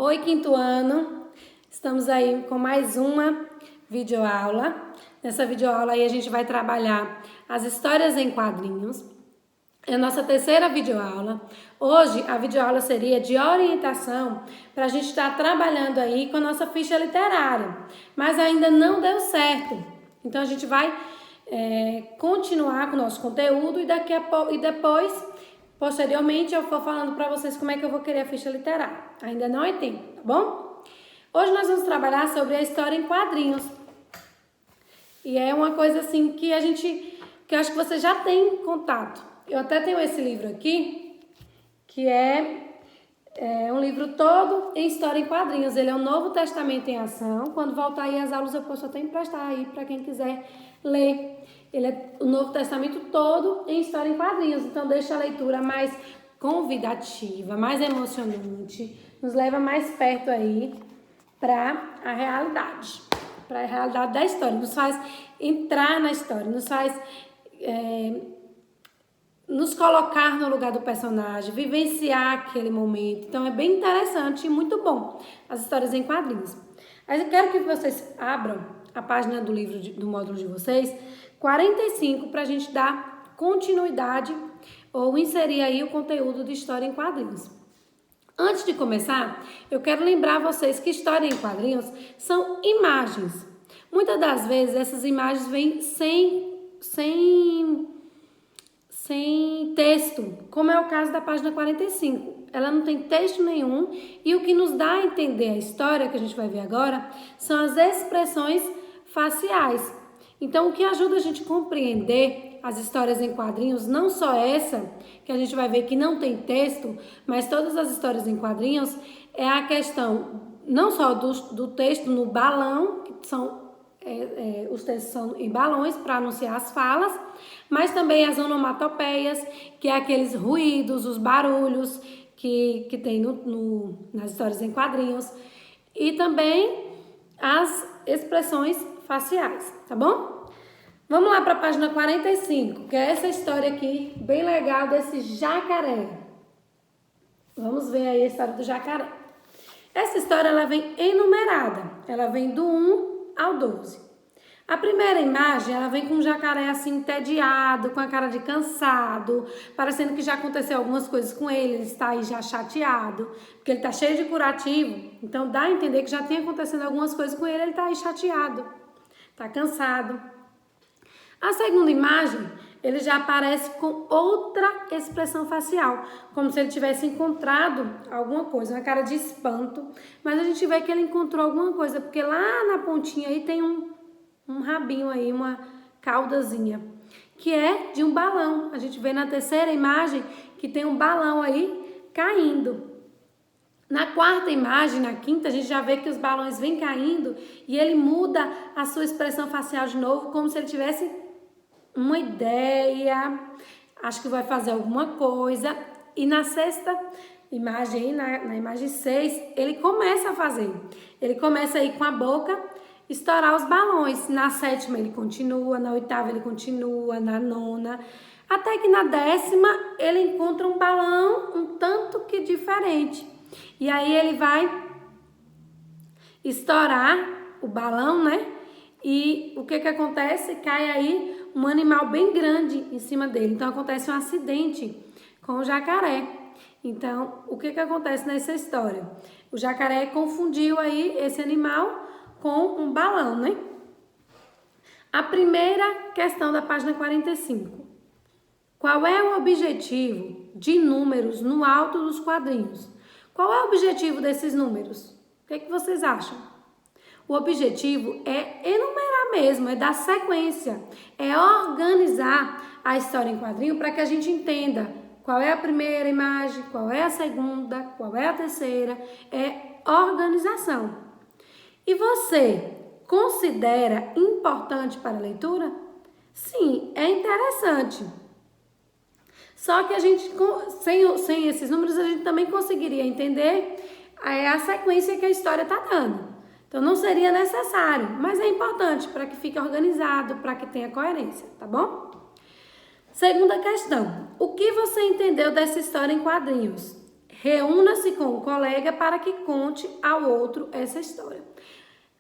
Oi, quinto ano, estamos aí com mais uma videoaula. Nessa videoaula aí a gente vai trabalhar as histórias em quadrinhos. É a nossa terceira videoaula. Hoje a videoaula seria de orientação para a gente estar trabalhando aí com a nossa ficha literária, mas ainda não deu certo. Então a gente vai continuar com o nosso conteúdo e depois... Posteriormente, eu vou falando para vocês como é que eu vou querer a ficha literária. Ainda não é tempo, tá bom? Hoje nós vamos trabalhar sobre a história em quadrinhos. E é uma coisa assim que eu acho que você já tem contato. Eu até tenho esse livro aqui, que é um livro todo em história em quadrinhos. Ele é o Novo Testamento em Ação. Quando voltar aí as aulas eu posso até emprestar aí para quem quiser ler. Ele é o Novo Testamento todo em história em quadrinhos. Então deixa a leitura mais convidativa, mais emocionante, nos leva mais perto aí para a realidade da história, nos faz entrar na história, nos faz nos colocar no lugar do personagem, vivenciar aquele momento. Então é bem interessante e muito bom as histórias em quadrinhos. Mas eu quero que vocês abram a página do livro, do módulo de vocês, 45, para a gente dar continuidade ou inserir aí o conteúdo de história em quadrinhos. Antes de começar, eu quero lembrar vocês que história em quadrinhos são imagens. Muitas das vezes essas imagens vêm sem texto, como é o caso da página 45. Ela não tem texto nenhum e o que nos dá a entender a história, que a gente vai ver agora, são as expressões faciais. Então, o que ajuda a gente a compreender as histórias em quadrinhos, não só essa, que a gente vai ver que não tem texto, mas todas as histórias em quadrinhos, é a questão não só do texto no balão, que são os textos são em balões para anunciar as falas, mas também as onomatopeias, que é aqueles ruídos, os barulhos que tem nas histórias em quadrinhos, e também as expressões faciais, tá bom? Vamos lá para a página 45, que é essa história aqui, bem legal, desse jacaré. Vamos ver aí a história do jacaré. Essa história, ela vem enumerada, ela vem do 1 ao 12. A primeira imagem, ela vem com um jacaré assim, entediado, com a cara de cansado, parecendo que já aconteceu algumas coisas com ele está aí já chateado, porque ele está cheio de curativo, então dá a entender que já tem acontecido algumas coisas com ele está aí chateado, está cansado. A segunda imagem, ele já aparece com outra expressão facial, como se ele tivesse encontrado alguma coisa, uma cara de espanto, mas a gente vê que ele encontrou alguma coisa, porque lá na pontinha aí tem um rabinho aí, uma caudazinha, que é de um balão. A gente vê na terceira imagem que tem um balão aí caindo. Na quarta imagem, na quinta, a gente já vê que os balões vêm caindo e ele muda a sua expressão facial de novo, como se ele tivesse uma ideia, acho que vai fazer alguma coisa. E na sexta imagem, na imagem 6, ele começa a fazer. Ele começa aí com a boca estourar os balões. Na sétima ele continua, na oitava ele continua, na nona, até que na décima ele encontra um balão um tanto que diferente. E aí ele vai estourar o balão, né? E o que acontece? Cai aí um animal bem grande em cima dele. Então acontece um acidente com o jacaré. Então, o que acontece nessa história? O jacaré confundiu aí esse animal com um balão, né? A primeira questão da página 45. Qual é o objetivo de números no alto dos quadrinhos? Qual é o objetivo desses números? O que vocês acham? O objetivo é enumerar mesmo, é dar sequência, é organizar a história em quadrinho para que a gente entenda qual é a primeira imagem, qual é a segunda, qual é a terceira, é organização. E você considera importante para a leitura? Sim, é interessante. Só que a gente, sem esses números, a gente também conseguiria entender a sequência que a história está dando. Então, não seria necessário, mas é importante para que fique organizado, para que tenha coerência, tá bom? Segunda questão. O que você entendeu dessa história em quadrinhos? Reúna-se com um colega para que conte ao outro essa história.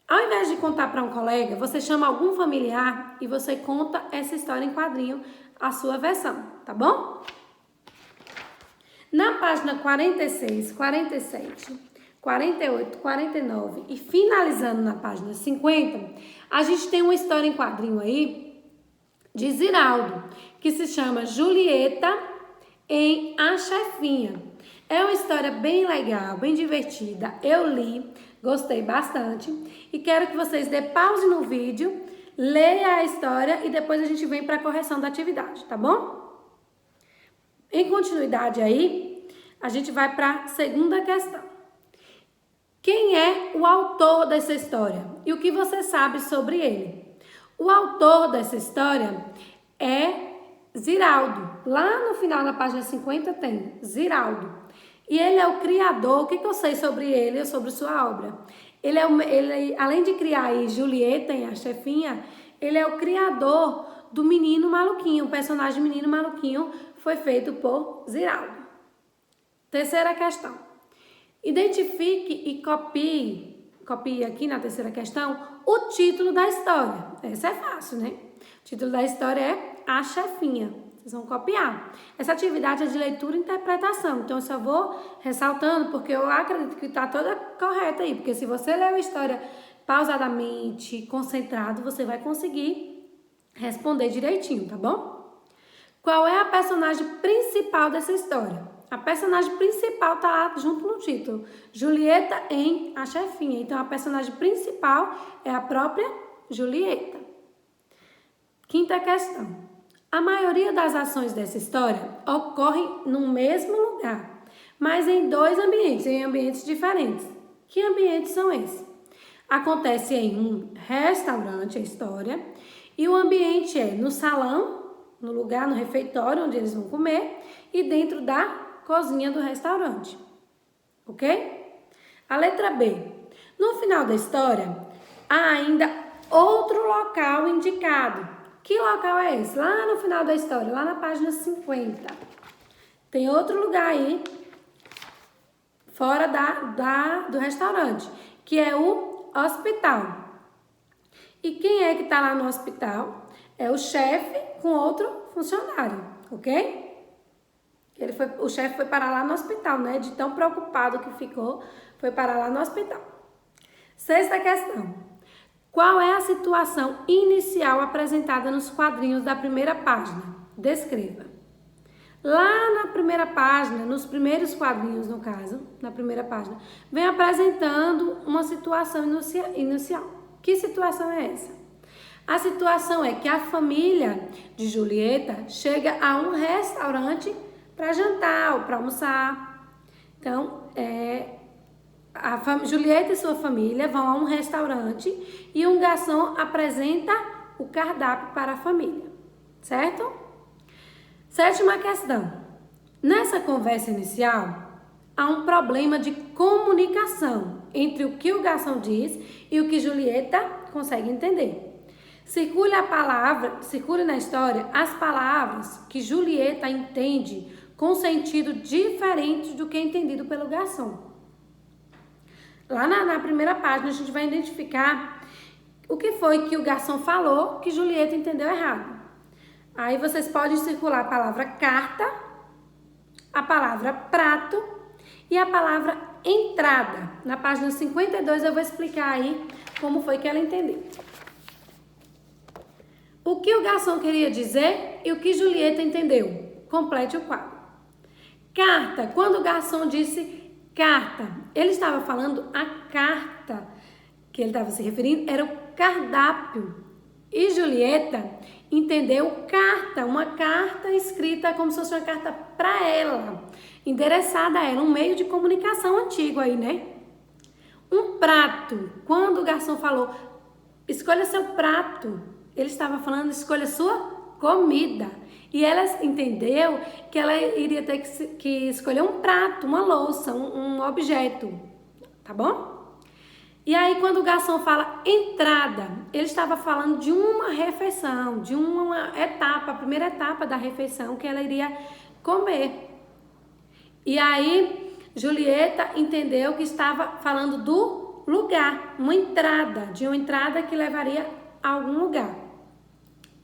Ao invés de contar para um colega, você chama algum familiar e você conta essa história em quadrinho, a sua versão, tá bom? Na página 46, 47, 48, 49 e finalizando na página 50, a gente tem uma história em quadrinho aí de Ziraldo, que se chama Julieta em A Chefinha. É uma história bem legal, bem divertida. Eu li, gostei bastante e quero que vocês dê pause no vídeo, leia a história e depois a gente vem para a correção da atividade, tá bom? Em continuidade aí, a gente vai para a segunda questão. Quem é o autor dessa história e o que você sabe sobre ele? O autor dessa história é Ziraldo. Lá no final da página 50 tem Ziraldo. E ele é o criador. O que eu sei sobre ele ou sobre sua obra? Ele, além de criar aí Julieta em A Chefinha, ele é o criador do Menino Maluquinho. O personagem Menino Maluquinho foi feito por Ziraldo. Terceira questão. Identifique e copie aqui na terceira questão o título da história. Essa é fácil, né? O título da história é A Chefinha. Vocês vão copiar. Essa atividade é de leitura e interpretação. Então, eu só vou ressaltando porque eu acredito que está toda correta aí. Porque se você ler a história pausadamente, concentrado, você vai conseguir responder direitinho, tá bom? Qual é a personagem principal dessa história? A personagem principal está lá junto no título. Julieta em A Chefinha. Então, a personagem principal é a própria Julieta. Quinta questão. A maioria das ações dessa história ocorrem no mesmo lugar, mas em dois ambientes, em ambientes diferentes. Que ambientes são esses? Acontece em um restaurante, a história, e o ambiente é no salão, no lugar, no refeitório onde eles vão comer, e dentro da cozinha do restaurante. Ok? A letra B. No final da história, há ainda outro local indicado. Que local é esse? Lá no final da história, lá na página 50. Tem outro lugar aí, fora do restaurante, que é o hospital. E quem é que está lá no hospital? É o chefe com outro funcionário, ok? O chefe foi parar lá no hospital, né? De tão preocupado que ficou, foi parar lá no hospital. Sexta questão. Qual é a situação inicial apresentada nos quadrinhos da primeira página? Descreva. Lá na primeira página, nos primeiros quadrinhos, no caso, na primeira página, vem apresentando uma situação inicial. Que situação é essa? A situação é que a família de Julieta chega a um restaurante para jantar ou para almoçar. Então, Julieta e sua família vão a um restaurante e um garçom apresenta o cardápio para a família, certo? Sétima questão. Nessa conversa inicial, há um problema de comunicação entre o que o garçom diz e o que Julieta consegue entender. Circule na história as palavras que Julieta entende com sentido diferente do que é entendido pelo garçom. Lá na primeira página, a gente vai identificar o que foi que o garçom falou que Julieta entendeu errado. Aí vocês podem circular a palavra carta, a palavra prato e a palavra entrada. Na página 52 eu vou explicar aí como foi que ela entendeu. O que o garçom queria dizer e o que Julieta entendeu. Complete o quadro. Carta. Quando o garçom disse carta, ele estava falando a carta que ele estava se referindo era o cardápio. E Julieta entendeu carta, uma carta escrita como se fosse uma carta para ela, endereçada a ela, um meio de comunicação antigo aí, né? Um prato. Quando o garçom falou, escolha seu prato, ele estava falando, escolha sua comida. E ela entendeu que ela iria ter que escolher um prato, uma louça, um objeto, tá bom? E aí, quando o garçom fala entrada, ele estava falando de uma refeição, de uma etapa, a primeira etapa da refeição que ela iria comer. E aí, Julieta entendeu que estava falando do lugar, de uma entrada que levaria a algum lugar.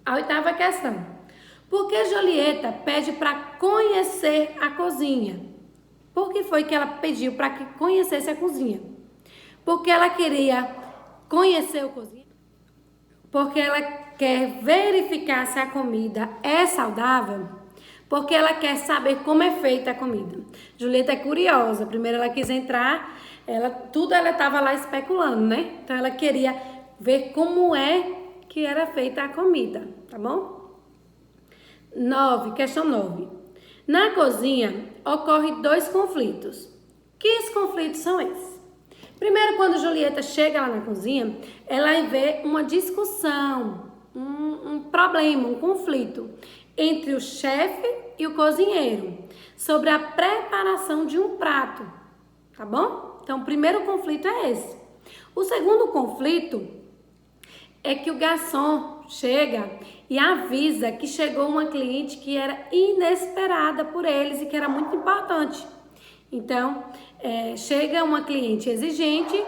A 8ª questão. Por que Julieta pede para conhecer a cozinha? Por que foi que ela pediu para que conhecesse a cozinha? Porque ela queria conhecer a cozinha? Porque ela quer verificar se a comida é saudável? Porque ela quer saber como é feita a comida. Julieta é curiosa. Primeiro ela quis entrar, ela estava lá especulando, né? Então ela queria ver como é que era feita a comida, tá bom? Questão 9. Na cozinha ocorrem 2 conflitos. Que conflitos são esses? Primeiro, quando Julieta chega lá na cozinha, ela vê uma discussão, um problema, um conflito entre o chefe e o cozinheiro sobre a preparação de um prato, tá bom? Então, o primeiro conflito é esse. O segundo conflito é que o garçom chega e avisa que chegou uma cliente que era inesperada por eles e que era muito importante. Então, chega uma cliente exigente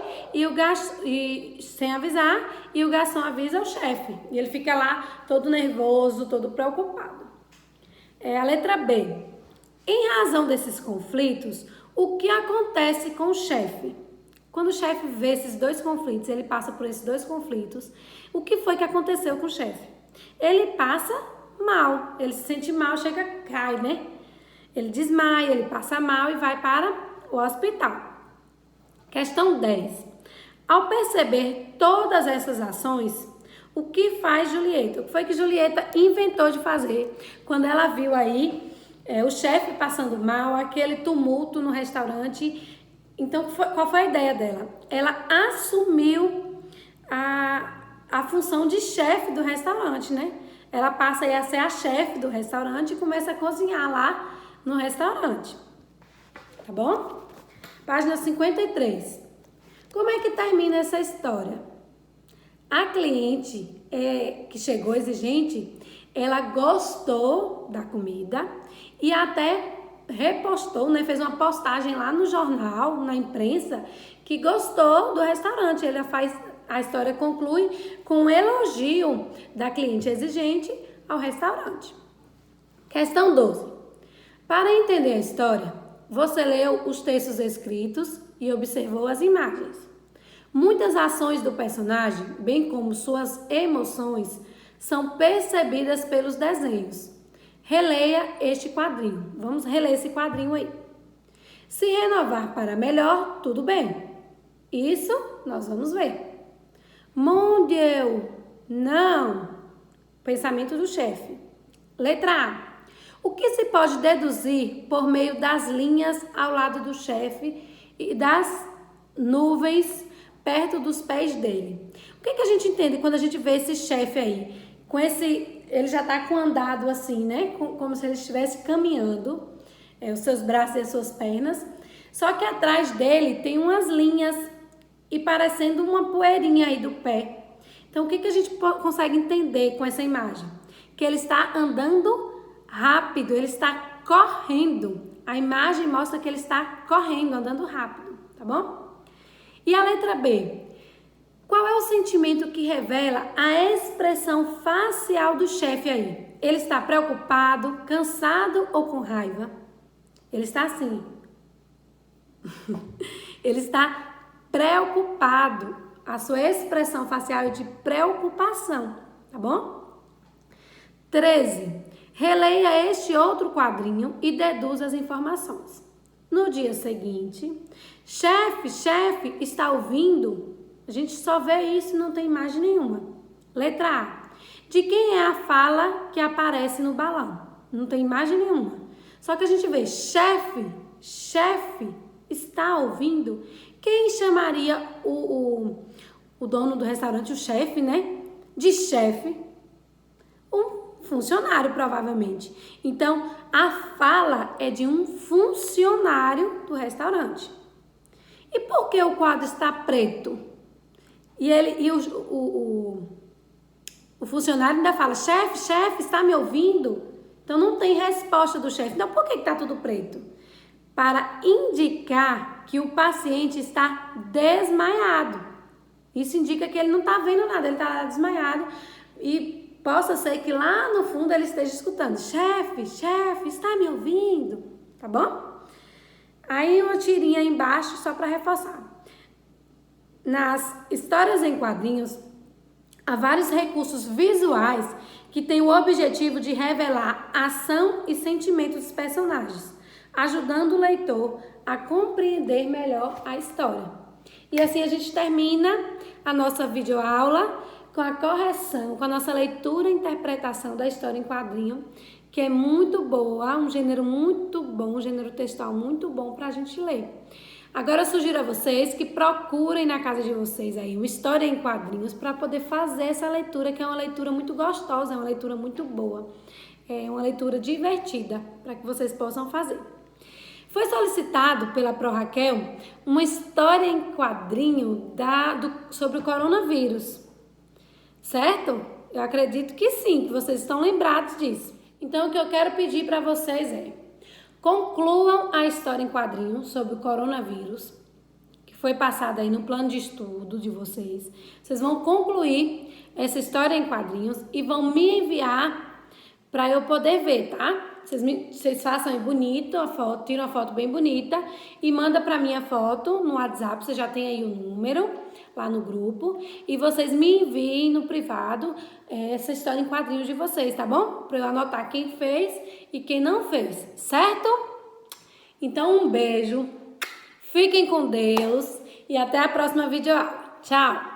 sem avisar, e o garçom avisa o chefe. E ele fica lá todo nervoso, todo preocupado. A letra B. Em razão desses conflitos, o que acontece com o chefe? Quando o chefe vê esses 2 conflitos, ele passa por esses 2 conflitos, o que foi que aconteceu com o chefe? Ele passa mal, ele se sente mal, cai, né? Ele desmaia, ele passa mal e vai para o hospital. Questão 10. Ao perceber todas essas ações, o que faz Julieta? O que foi que Julieta inventou de fazer quando ela viu aí o chefe passando mal, aquele tumulto no restaurante? Então, qual foi a ideia dela? Ela assumiu a função de chefe do restaurante, né? Ela passa aí a ser a chefe do restaurante e começa a cozinhar lá no restaurante. Tá bom? Página 53. Como é que termina essa história? A cliente que chegou exigente, ela gostou da comida e até repostou, né? Fez uma postagem lá no jornal, na imprensa, que gostou do restaurante. A história conclui com um elogio da cliente exigente ao restaurante. Questão 12. Para entender a história, você leu os textos escritos e observou as imagens. Muitas ações do personagem, bem como suas emoções, são percebidas pelos desenhos. Releia este quadrinho. Vamos reler esse quadrinho aí. Se renovar para melhor, tudo bem. Isso nós vamos ver. Mon Dieu, não. Pensamento do chefe. Letra A. O que se pode deduzir por meio das linhas ao lado do chefe e das nuvens perto dos pés dele? O que a gente entende quando a gente vê esse chefe aí? Ele já tá com andado assim, né? Como se ele estivesse caminhando, os seus braços e as suas pernas. Só que atrás dele tem umas linhas e parecendo uma poeirinha aí do pé. Então, o que a gente consegue entender com essa imagem? Que ele está andando rápido, ele está correndo. A imagem mostra que ele está correndo, andando rápido, tá bom? E a letra B? Qual é o sentimento que revela a expressão facial do chefe aí? Ele está preocupado, cansado ou com raiva? Ele está assim. Ele está preocupado. A sua expressão facial é de preocupação, tá bom? 13. Releia este outro quadrinho e deduza as informações. No dia seguinte, chefe, está ouvindo? A gente só vê isso e não tem imagem nenhuma. Letra A. De quem é a fala que aparece no balão? Não tem imagem nenhuma. Só que a gente vê chefe, está ouvindo? Quem chamaria o dono do restaurante, o chefe, né? De chefe? Um funcionário, provavelmente. Então, a fala é de um funcionário do restaurante. E por que o quadro está preto? E o funcionário ainda fala, chefe, está me ouvindo? Então, não tem resposta do chefe. Então, por que está tudo preto? para indicar que o paciente está desmaiado. Isso indica que ele não está vendo nada, ele está desmaiado e possa ser que lá no fundo ele esteja escutando: chefe, está me ouvindo? Tá bom? Aí uma tirinha aí embaixo só para reforçar. Nas histórias em quadrinhos, há vários recursos visuais que têm o objetivo de revelar ação e sentimento dos personagens, ajudando o leitor a compreender melhor a história. E assim a gente termina a nossa videoaula com a correção, com a nossa leitura e interpretação da história em quadrinho, que é muito boa, um gênero muito bom, um gênero textual muito bom para a gente ler. Agora eu sugiro a vocês que procurem na casa de vocês aí uma história em quadrinhos para poder fazer essa leitura, que é uma leitura muito gostosa, é uma leitura muito boa, é uma leitura divertida para que vocês possam fazer. Foi solicitado pela ProRaquel uma história em quadrinho sobre o coronavírus, certo? Eu acredito que sim, que vocês estão lembrados disso. Então o que eu quero pedir para vocês é: concluam a história em quadrinhos sobre o coronavírus, que foi passada aí no plano de estudo de vocês. Vocês vão concluir essa história em quadrinhos e vão me enviar para eu poder ver, tá? Vocês façam aí bonito a foto, tiram a foto bem bonita e manda para mim a foto no WhatsApp. Você já tem aí o número lá no grupo e vocês me enviem no privado essa história em quadrinhos de vocês, tá bom? Para eu anotar quem fez e quem não fez, certo? Então um beijo, fiquem com Deus e até a próxima videoaula. Tchau!